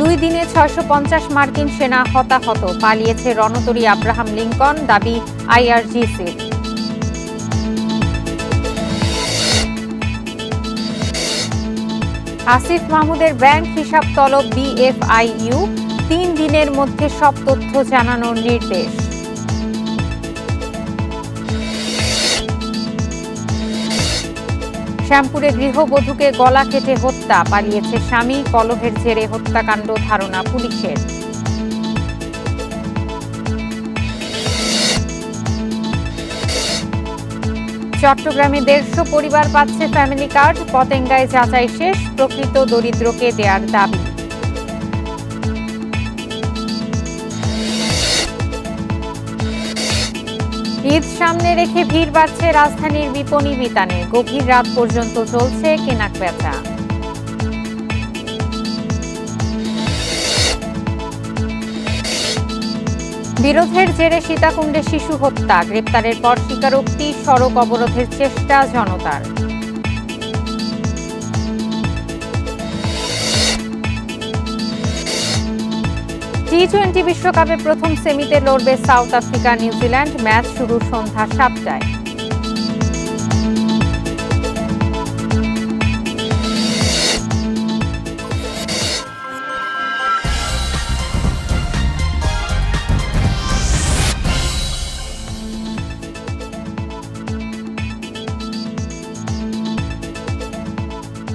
2 দিনে 650 মার্কিন সেনা হতাহত, পালিয়েছে রণতরী আব্রাহাম লিঙ্কন, দাবি আইআরজিসির। আসিফ মাহমুদের ব্যাংক হিসাব তলব বিএফআইইউ, 3 দিনের মধ্যে সব তথ্য জানানোর নির্দেশ। শ্যামপুরে গৃহবধূকে গলা কেটে হত্যা, পালিয়েছে স্বামী, কলহের জেরে হত্যাকাণ্ড ধারণা পুলিশের। চট্টগ্রামে 150 পরিবার পাচ্ছে ফ্যামিলি কার্ড, পতেঙ্গায় যাচাই শেষ, প্রকৃত দরিদ্রকে দেয়ার দাবি। ঈদ সামনে রেখে ভিড় বাড়ছে রাজধানীর বিপণী বিতানে, গভীর রাত পর্যন্ত চলছে কেনাবেচা। বিরোধের জেরে সীতাকুণ্ডে শিশু হত্যা, গ্রেপ্তারের পর স্বীকারোক্তি, সড়ক অবরোধের চেষ্টা জনতার। টি-20 বিশ্বকাপে প্রথম সেমিতে লড়বে সাউথ আফ্রিকা নিউজিল্যান্ড, ম্যাচ শুরু সন্ধ্যা 7টায়।